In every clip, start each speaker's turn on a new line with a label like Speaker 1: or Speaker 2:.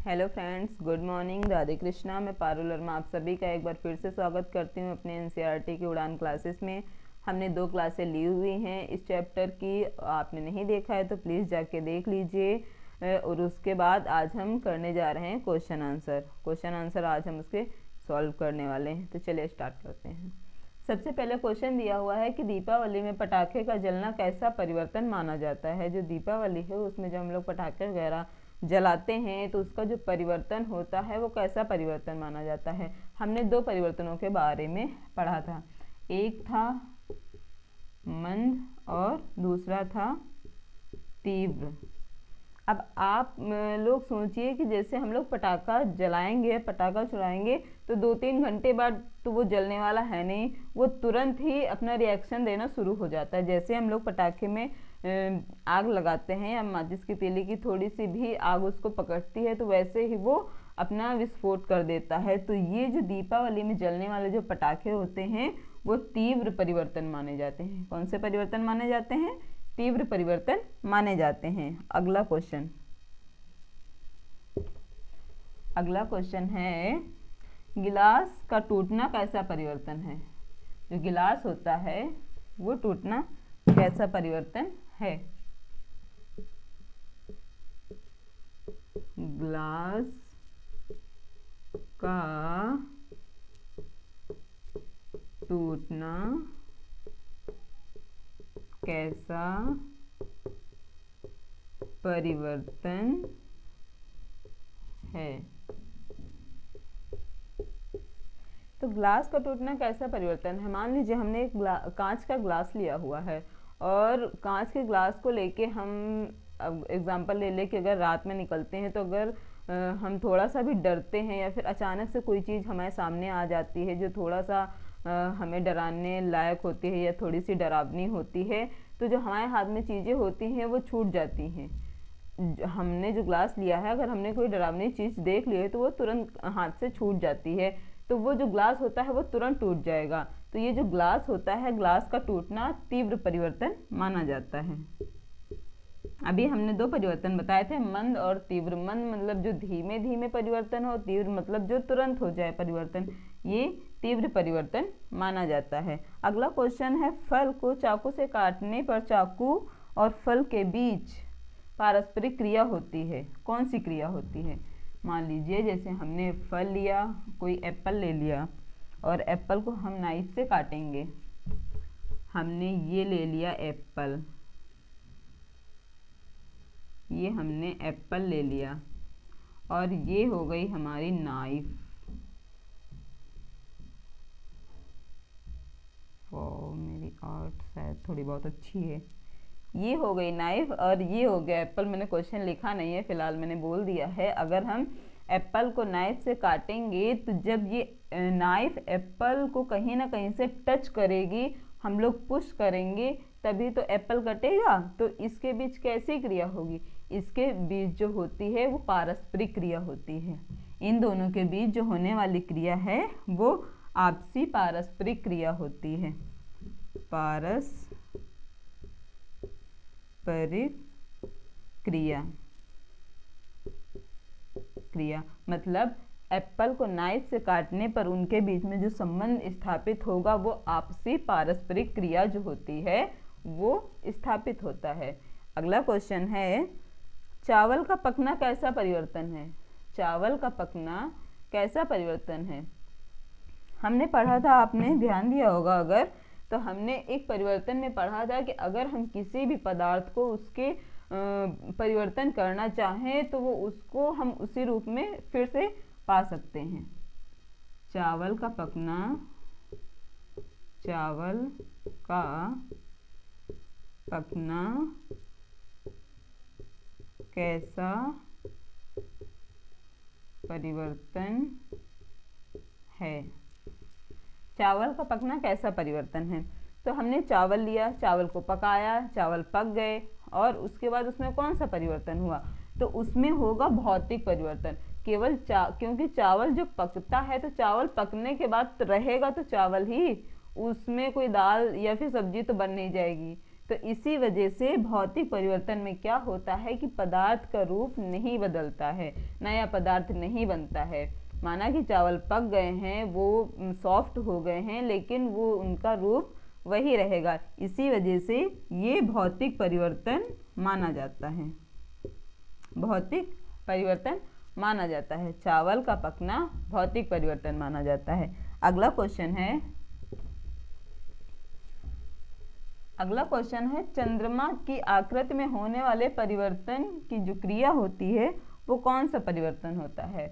Speaker 1: Hello friends, good morning. Radhe Krishna. मैं पारुल वर्मा आप सभी का एक बार फिर से स्वागत करती हूँ अपने एनसीईआरटी की उड़ान क्लासेस में। हमने 2 क्लासें ली हुई हैं इस चैप्टर की। आपने नहीं देखा है तो प्लीज़ जाके देख लीजिए। और उसके बाद आज हम करने जा रहे हैं क्वेश्चन आंसर आज हम उसके सॉल्व करने वाले हैं। तो चलिए स्टार्ट करते हैं। सबसे पहले क्वेश्चन दिया हुआ है कि दीपावली में पटाखे का जलना कैसा परिवर्तन माना जाता है। जो दीपावली है उसमें जब हम लोग पटाखे वगैरह जलाते हैं तो उसका जो परिवर्तन होता है वो कैसा परिवर्तन माना जाता है। हमने 2 परिवर्तनों के बारे में पढ़ा था, एक था मंद और दूसरा था तीव्र। अब आप लोग सोचिए कि जैसे हम लोग पटाखा जलाएंगे, पटाखा छुड़ाएंगे तो 2-3 घंटे बाद तो वो जलने वाला है नहीं, वो तुरंत ही अपना रिएक्शन देना शुरू हो जाता है। जैसे हम लोग पटाखे में आग लगाते हैं या माचिस की तीली की थोड़ी सी भी आग उसको पकड़ती है तो वैसे ही वो अपना विस्फोट कर देता है। तो ये जो दीपावली में जलने वाले जो पटाखे होते हैं वो तीव्र परिवर्तन माने जाते हैं। कौन से परिवर्तन माने जाते हैं? तीव्र परिवर्तन माने जाते हैं। अगला क्वेश्चन है, गिलास का टूटना कैसा परिवर्तन है। जो गिलास होता है वो टूटना कैसा परिवर्तन है। ग्लास का टूटना कैसा परिवर्तन है। तो ग्लास का टूटना कैसा परिवर्तन है। मान लीजिए हमने एक कांच का ग्लास लिया हुआ है और कांच के ग्लास को लेके हम अब एग्जांपल ले ले कि अगर रात में निकलते हैं तो अगर हम थोड़ा सा भी डरते हैं या फिर अचानक से कोई चीज़ हमारे सामने आ जाती है जो थोड़ा सा हमें डराने लायक होती है या थोड़ी सी डरावनी होती है, तो जो हमारे हाथ में चीज़ें होती हैं वो छूट जाती हैं। हमने जो ग्लास लिया है अगर हमने कोई डरावनी चीज़ देख ली है तो वो तुरंत हाथ से छूट जाती है, तो वो जो ग्लास होता है वो तुरंत टूट जाएगा। तो ये जो ग्लास होता है, ग्लास का टूटना तीव्र परिवर्तन माना जाता है। अभी हमने 2 परिवर्तन बताए थे, मंद और तीव्र। मंद मतलब जो धीमे धीमे परिवर्तन हो, तीव्र मतलब जो तुरंत हो जाए परिवर्तन, ये तीव्र परिवर्तन माना जाता है। अगला क्वेश्चन है, फल को चाकू से काटने पर चाकू और फल के बीच पारस्परिक क्रिया होती है। कौन सी क्रिया होती है। मान लीजिए जैसे हमने फल लिया, कोई एप्पल ले लिया और एप्पल को हम नाइफ से काटेंगे। हमने ये ले लिया एप्पल, ये हमने एप्पल ले लिया और ये हो गई हमारी नाइफ। मेरी आर्ट शायद थोड़ी बहुत अच्छी है। ये हो गई नाइफ और ये हो गया एप्पल। मैंने क्वेश्चन लिखा नहीं है, फिलहाल मैंने बोल दिया है। अगर हम एप्पल को नाइफ से काटेंगे तो जब ये नाइफ एप्पल को कहीं ना कहीं से टच करेगी, हम लोग पुश करेंगे तभी तो एप्पल कटेगा। तो इसके बीच कैसी क्रिया होगी। इसके बीच जो होती है वो पारस्परिक क्रिया होती है। इन दोनों के बीच जो होने वाली क्रिया है वो आपसी पारस्परिक क्रिया होती है। पारस्परिक क्रिया मतलब एप्पल को नाइफ से काटने पर उनके बीच में जो संबंध स्थापित होगा वो आपसी पारस्परिक क्रिया जो होती है वो स्थापित होता है। अगला क्वेश्चन है, चावल का पकना कैसा परिवर्तन है। चावल का पकना कैसा परिवर्तन है। हमने पढ़ा था, आपने ध्यान दिया होगा अगर, तो हमने एक परिवर्तन में पढ़ा था कि अगर हम किसी भी पदार्थ को उसके परिवर्तन करना चाहें तो वो उसको हम उसी रूप में फिर से पा सकते हैं। चावल का पकना, चावल का पकना कैसा परिवर्तन है। चावल का पकना कैसा परिवर्तन है। तो हमने चावल लिया, चावल को पकाया, चावल पक गए और उसके बाद उसमें कौन सा परिवर्तन हुआ। तो उसमें होगा भौतिक परिवर्तन। केवल क्योंकि चावल जो पकता है तो चावल पकने के बाद रहेगा तो चावल ही, उसमें कोई दाल या फिर सब्जी तो बन नहीं जाएगी। तो इसी वजह से भौतिक परिवर्तन में क्या होता है कि पदार्थ का रूप नहीं बदलता है, नया पदार्थ नहीं बनता है। माना कि चावल पक गए हैं, वो सॉफ्ट हो गए हैं, लेकिन वो उनका रूप वही रहेगा। इसी वजह से ये भौतिक परिवर्तन माना जाता है, भौतिक परिवर्तन माना जाता है। चावल का पकना भौतिक परिवर्तन माना जाता है। अगला क्वेश्चन है चंद्रमा की आकृति में होने वाले परिवर्तन की जो क्रिया होती है वो कौन सा परिवर्तन होता है।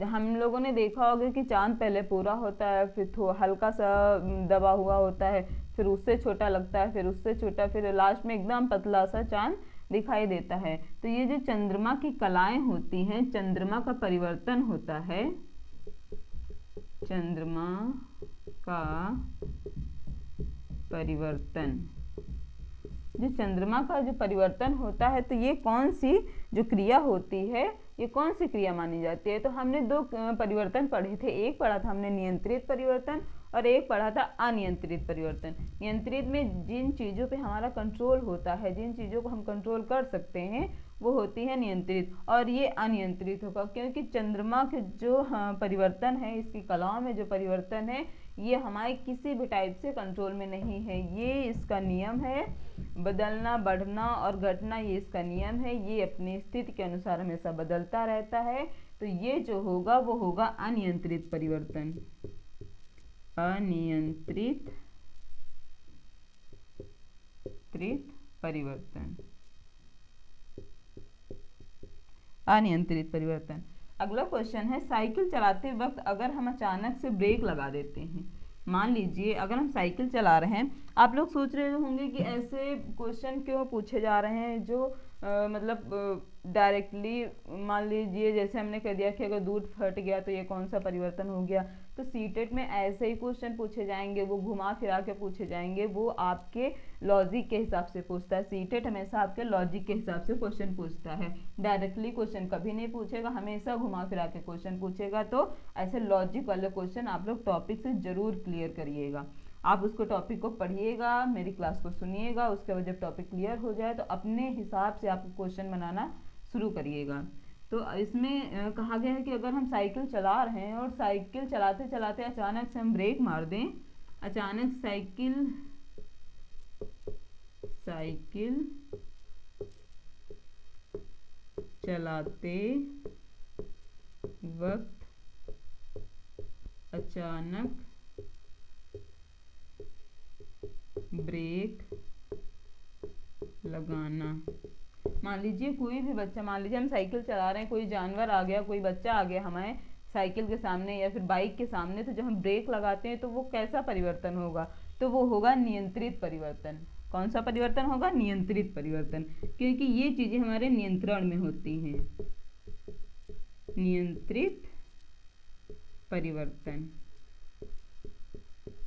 Speaker 1: हम लोगों ने देखा होगा कि चांद पहले पूरा होता है, फिर हल्का सा दबा हुआ होता है, फिर उससे छोटा लगता है, फिर उससे छोटा, फिर लास्ट में एकदम पतला सा चांद दिखाई देता है। तो ये जो चंद्रमा की कलाएं होती हैं, चंद्रमा का परिवर्तन होता है, चंद्रमा का परिवर्तन, जो चंद्रमा का जो परिवर्तन होता है, तो ये कौन सी जो क्रिया होती है, ये कौन सी क्रिया मानी जाती है। तो हमने दो परिवर्तन पढ़े थे, एक पढ़ा था हमने नियंत्रित परिवर्तन और एक पढ़ा था अनियंत्रित परिवर्तन। नियंत्रित में जिन चीज़ों पे हमारा कंट्रोल होता है, जिन चीज़ों को हम कंट्रोल कर सकते हैं, वो होती है नियंत्रित, और ये अनियंत्रित होगा क्योंकि चंद्रमा के जो परिवर्तन है, इसकी कलाओं में जो परिवर्तन है, ये हमारे किसी भी टाइप से कंट्रोल में नहीं है। ये इसका नियम है, बदलना, बढ़ना और घटना, ये इसका नियम है। ये अपनी स्थिति के अनुसार हमेशा बदलता रहता है। तो ये जो होगा वो होगा अनियंत्रित परिवर्तन, अनियंत्रित परिवर्तन, अनियंत्रित परिवर्तन। अगला क्वेश्चन है साइकिल चलाते वक्त अगर हम अचानक से ब्रेक लगा देते हैं। मान लीजिए अगर हम साइकिल चला रहे हैं, आप लोग सोच रहे होंगे कि ऐसे क्वेश्चन क्यों पूछे जा रहे हैं जो मतलब डायरेक्टली, मान लीजिए जैसे हमने कह दिया कि अगर दूध फट गया तो ये कौन सा परिवर्तन हो गया। तो सीटेट में ऐसे ही क्वेश्चन पूछे जाएंगे, वो घुमा फिरा के पूछे जाएंगे, वो आपके लॉजिक के हिसाब से पूछता है। सीटेट हमेशा आपके लॉजिक के हिसाब से क्वेश्चन पूछता है, डायरेक्टली क्वेश्चन कभी नहीं पूछेगा, हमेशा घुमा फिरा के क्वेश्चन पूछेगा। तो ऐसे लॉजिक वाले क्वेश्चन आप लोग टॉपिक से जरूर क्लियर करिएगा। आप उसको टॉपिक को पढ़िएगा, मेरी क्लास को सुनिएगा, उसके बाद जब टॉपिक क्लियर हो जाए तो अपने हिसाब से आप क्वेश्चन बनाना शुरू करिएगा। तो इसमें कहा गया है कि अगर हम साइकिल चला रहे हैं और साइकिल चलाते चलाते अचानक से हम ब्रेक मार दें, अचानक साइकिल चलाते वक्त अचानक ब्रेक लगाना। मान लीजिए कोई भी बच्चा, मान लीजिए हम साइकिल चला रहे हैं, कोई जानवर आ गया, कोई बच्चा आ गया हमारे साइकिल के सामने या फिर बाइक के सामने, तो जब हम ब्रेक लगाते हैं तो वो कैसा परिवर्तन होगा, तो वो होगा नियंत्रित परिवर्तन। कौन सा परिवर्तन होगा? नियंत्रित परिवर्तन, क्योंकि ये चीजें हमारे नियंत्रण में होती हैं। नियंत्रित परिवर्तन,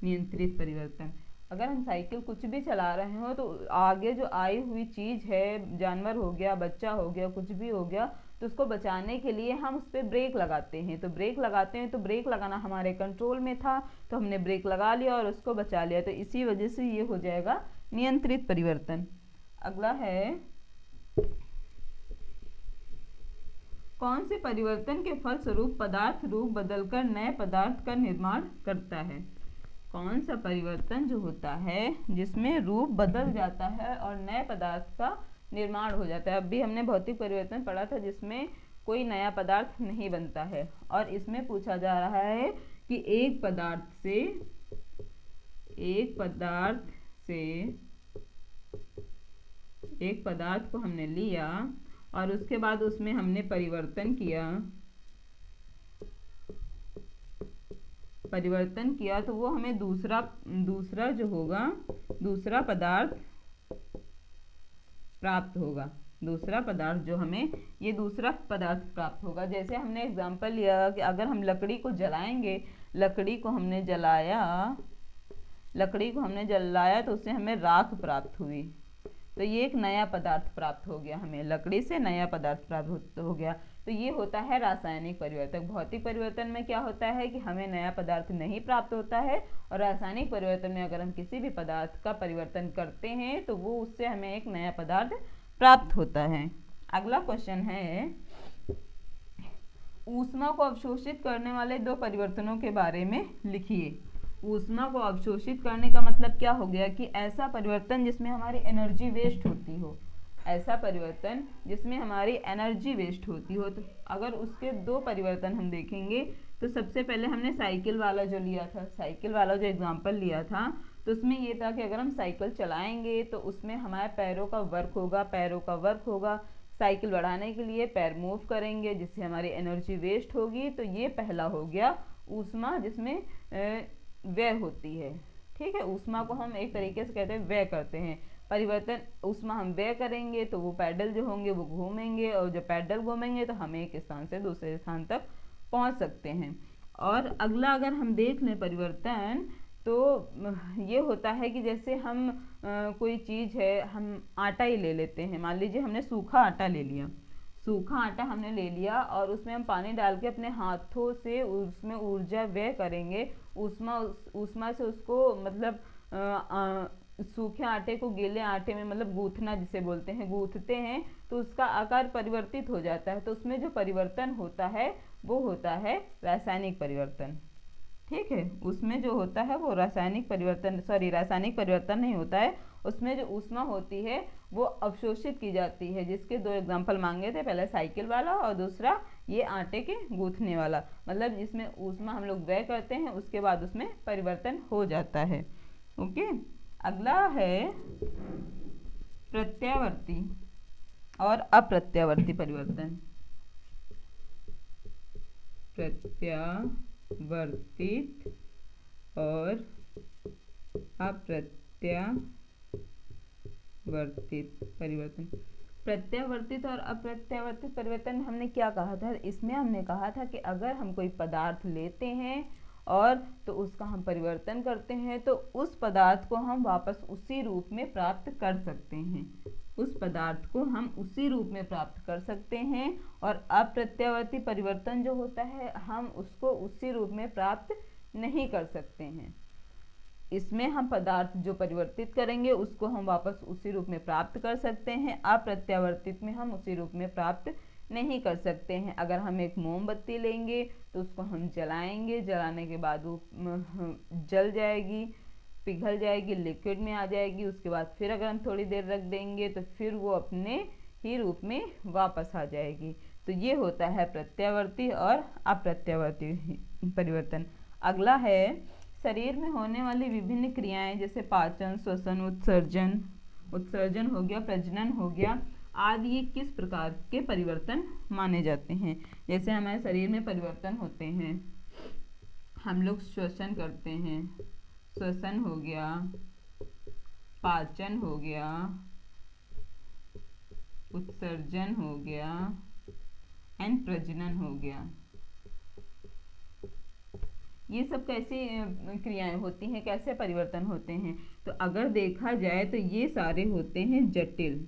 Speaker 1: नियंत्रित परिवर्तन। अगर हम साइकिल कुछ भी चला रहे हो तो आगे जो आई हुई चीज़ है, जानवर हो गया, बच्चा हो गया, कुछ भी हो गया, तो उसको बचाने के लिए हम उस पर ब्रेक लगाते हैं। तो ब्रेक लगाते हैं तो ब्रेक लगाना हमारे कंट्रोल में था, तो हमने ब्रेक लगा लिया और उसको बचा लिया, तो इसी वजह से ये हो जाएगा नियंत्रित परिवर्तन। अगला है कौन से परिवर्तन के फलस्वरूप पदार्थ रूप बदलकर नए पदार्थ का निर्माण करता है। कौन सा परिवर्तन जो होता है जिसमें रूप बदल जाता है और नए पदार्थ का निर्माण हो जाता है। अभी हमने भौतिक परिवर्तन पढ़ा था जिसमें कोई नया पदार्थ नहीं बनता है, और इसमें पूछा जा रहा है कि एक पदार्थ को हमने लिया और उसके बाद उसमें हमने परिवर्तन किया तो वो हमें दूसरा जो होगा, दूसरा पदार्थ प्राप्त होगा। दूसरा पदार्थ जो हमें, ये दूसरा पदार्थ प्राप्त होगा। जैसे हमने एग्जांपल लिया कि अगर हम लकड़ी को जलाएंगे, लकड़ी को हमने जलाया तो उससे हमें राख प्राप्त हुई। तो ये एक नया पदार्थ प्राप्त हो गया, हमें लकड़ी से नया पदार्थ प्राप्त हो गया। तो ये होता है रासायनिक परिवर्तन। भौतिक परिवर्तन में क्या होता है कि हमें नया पदार्थ नहीं प्राप्त होता है, और रासायनिक परिवर्तन में अगर हम किसी भी पदार्थ का परिवर्तन करते हैं तो वो उससे हमें एक नया पदार्थ प्राप्त होता है। अगला क्वेश्चन है, ऊष्मा को अवशोषित करने वाले दो परिवर्तनों के बारे में लिखिए। ऊष्मा को अवशोषित करने का मतलब क्या हो गया कि ऐसा परिवर्तन जिसमें हमारी एनर्जी वेस्ट होती हो, ऐसा परिवर्तन जिसमें हमारी एनर्जी वेस्ट होती हो। तो अगर उसके दो परिवर्तन हम देखेंगे तो सबसे पहले हमने साइकिल वाला जो लिया था, साइकिल वाला जो एग्जांपल लिया था, तो उसमें ये था कि अगर हम साइकिल चलाएंगे तो उसमें हमारे पैरों का वर्क होगा, पैरों का वर्क होगा। साइकिल बढ़ाने के लिए पैर मूव करेंगे जिससे हमारी एनर्जी वेस्ट होगी। तो ये पहला हो गया ऊष्मा जिसमें व्यय होती है। ठीक है, ऊष्मा को हम एक तरीके से कहते हैं व्यय करते हैं। परिवर्तन ऊष्मा हम व्यय करेंगे तो वो पैडल जो होंगे वो घूमेंगे, और जब पैडल घूमेंगे तो हम एक स्थान से दूसरे स्थान तक पहुंच सकते हैं। और अगला अगर हम देख लें परिवर्तन, तो ये होता है कि जैसे हम कोई चीज़ है, हम आटा ही ले लेते हैं। मान लीजिए हमने सूखा आटा ले लिया, सूखा आटा हमने ले लिया और उसमें हम पानी डाल के अपने हाथों से उसमें ऊर्जा व्यय करेंगे, ऊष्मा से उसको मतलब सूखे आटे को गीले आटे में मतलब गूंथना जिसे बोलते हैं, गूंथते हैं तो उसका आकार परिवर्तित हो जाता है। तो उसमें जो परिवर्तन होता है वो होता है रासायनिक परिवर्तन। ठीक है, उसमें जो होता है वो रासायनिक परिवर्तन नहीं होता है। उसमें जो ऊष्मा होती है वो अवशोषित की जाती है, जिसके दो एग्जाम्पल मांगे थे, पहला साइकिल वाला और दूसरा ये आटे के गूंथने वाला। मतलब जिसमें ऊष्मा हम लोग व्यय करते हैं उसके बाद उसमें परिवर्तन हो जाता है। ओके, अगला है प्रत्यावर्ती और अप्रत्यावर्ती परिवर्तन। प्रत्यावर्तित और अप्रत्यावर्तित परिवर्तन। प्रत्यावर्तित और अप्रत्यावर्तित परिवर्तन हमने क्या कहा था, इसमें हमने कहा था कि अगर हम कोई पदार्थ लेते हैं और तो उसका हम परिवर्तन करते हैं तो उस पदार्थ को हम वापस उसी रूप में प्राप्त कर सकते हैं, उस पदार्थ को हम उसी रूप में प्राप्त कर सकते हैं। और अप्रत्यावर्ती परिवर्तन जो होता है हम उसको उसी रूप में प्राप्त नहीं कर सकते हैं। इसमें हम पदार्थ जो परिवर्तित करेंगे उसको हम वापस उसी रूप में प्राप्त कर सकते हैं, अप्रत्यावर्तित में हम उसी रूप में प्राप्त नहीं कर सकते हैं। अगर हम एक मोमबत्ती लेंगे तो उसको हम जलाएंगे, जलाने के बाद वो जल जाएगी, पिघल जाएगी, लिक्विड में आ जाएगी। उसके बाद फिर अगर हम थोड़ी देर रख देंगे तो फिर वो अपने ही रूप में वापस आ जाएगी। तो ये होता है प्रत्यावर्ती और अप्रत्यावर्ती परिवर्तन। अगला है शरीर में होने वाली विभिन्न क्रियाएं जैसे पाचन, श्वसन, उत्सर्जन हो गया, प्रजनन हो गया आदि, ये किस प्रकार के परिवर्तन माने जाते हैं। जैसे हमारे शरीर में परिवर्तन होते हैं, हम लोग श्वसन करते हैं, श्वसन हो गया, पाचन हो गया, उत्सर्जन हो गया एंड प्रजनन हो गया। ये सब कैसी क्रियाएं होती हैं, कैसे परिवर्तन होते हैं। तो अगर देखा जाए तो ये सारे होते हैं जटिल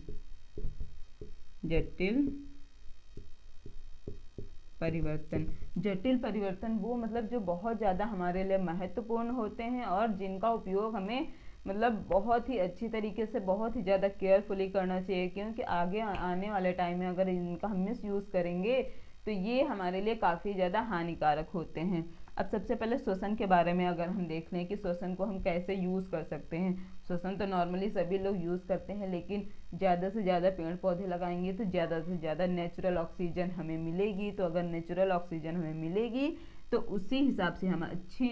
Speaker 1: परिवर्तन। जटिल परिवर्तन वो मतलब जो बहुत ज़्यादा हमारे लिए महत्वपूर्ण होते हैं और जिनका उपयोग हमें मतलब बहुत ही अच्छी तरीके से, बहुत ही ज़्यादा केयरफुली करना चाहिए, क्योंकि आगे आने वाले टाइम में अगर इनका हम मिस यूज़ करेंगे तो ये हमारे लिए काफ़ी ज़्यादा हानिकारक होते हैं। अब सबसे पहले श्वसन के बारे में अगर हम देख लें कि श्वसन को हम कैसे यूज़ कर सकते हैं। श्वसन तो नॉर्मली सभी लोग यूज़ करते हैं, लेकिन ज़्यादा से ज़्यादा पेड़ पौधे लगाएंगे तो ज़्यादा से ज़्यादा नेचुरल ऑक्सीजन हमें मिलेगी। तो अगर नेचुरल ऑक्सीजन हमें मिलेगी तो उसी हिसाब से हम अच्छी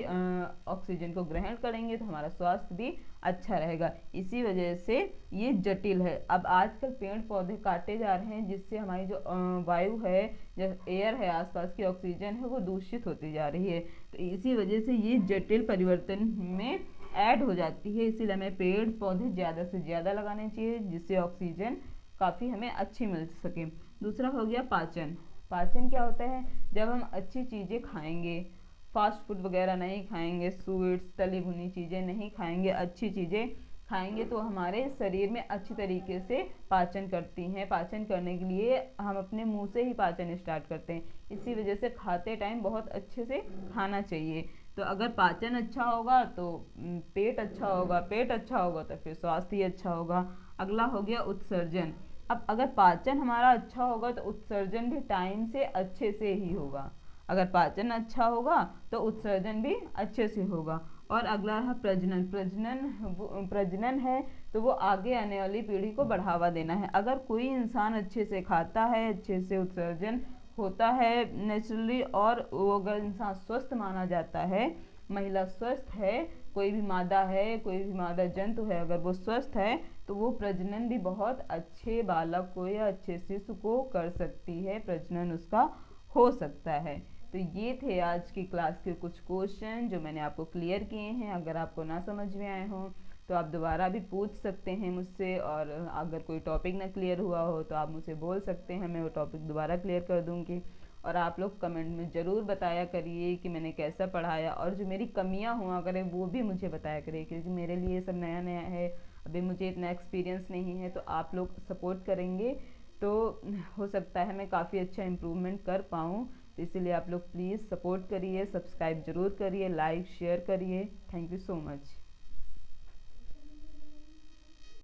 Speaker 1: ऑक्सीजन को ग्रहण करेंगे तो हमारा स्वास्थ्य भी अच्छा रहेगा। इसी वजह से ये जटिल है। अब आजकल पेड़ पौधे काटे जा रहे हैं जिससे हमारी जो वायु है, जो एयर है, आसपास की ऑक्सीजन है वो दूषित होती जा रही है। तो इसी वजह से ये जटिल परिवर्तन में ऐड हो जाती है। इसीलिए हमें पेड़ पौधे ज़्यादा से ज़्यादा लगाने चाहिए जिससे ऑक्सीजन काफ़ी हमें अच्छी मिल सके। दूसरा हो गया पाचन। पाचन क्या होता है, जब हम अच्छी चीज़ें खाएंगे, फास्ट फूड वगैरह नहीं खाएंगे, स्वीट्स, तली भुनी चीज़ें नहीं खाएंगे, अच्छी चीज़ें खाएंगे तो हमारे शरीर में अच्छी तरीके से पाचन करती हैं। पाचन करने के लिए हम अपने मुंह से ही पाचन स्टार्ट करते हैं, इसी वजह से खाते टाइम बहुत अच्छे से खाना चाहिए। तो अगर पाचन अच्छा होगा तो पेट अच्छा होगा, पेट अच्छा होगा तो फिर स्वास्थ्य ही अच्छा होगा। अगला हो गया उत्सर्जन। अब अगर पाचन हमारा अच्छा होगा तो उत्सर्जन भी टाइम से अच्छे से ही होगा। अगर पाचन अच्छा होगा तो उत्सर्जन भी अच्छे से होगा। और अगला है प्रजनन। प्रजनन है तो वो आगे आने वाली पीढ़ी को बढ़ावा देना है। अगर कोई इंसान अच्छे से खाता है, अच्छे से उत्सर्जन होता है नेचुरली, और वो अगर इंसान स्वस्थ माना जाता है, महिला स्वस्थ है, कोई भी मादा है, कोई भी मादा जंतु है, अगर वो स्वस्थ है तो वो प्रजनन भी बहुत अच्छे बालक को या अच्छे शिशु को कर सकती है, प्रजनन उसका हो सकता है। तो ये थे आज की क्लास के कुछ क्वेश्चन जो मैंने आपको क्लियर किए हैं। अगर आपको ना समझ में आए हों तो आप दोबारा भी पूछ सकते हैं मुझसे, और अगर कोई टॉपिक ना क्लियर हुआ हो तो आप मुझे बोल सकते हैं, मैं वो टॉपिक दोबारा क्लियर कर दूँगी। और आप लोग कमेंट में ज़रूर बताया करिए कि मैंने कैसा पढ़ाया, और जो मेरी कमियां हुआ करें वो भी मुझे बताया करिए, क्योंकि मेरे लिए सब नया नया है, अभी मुझे इतना एक्सपीरियंस नहीं है। तो आप लोग सपोर्ट करेंगे तो हो सकता है मैं काफ़ी अच्छा इम्प्रूवमेंट कर पाऊँ। तो इसीलिए आप लोग प्लीज़ सपोर्ट करिए, सब्सक्राइब ज़रूर करिए, लाइक शेयर करिए। Thank you so much.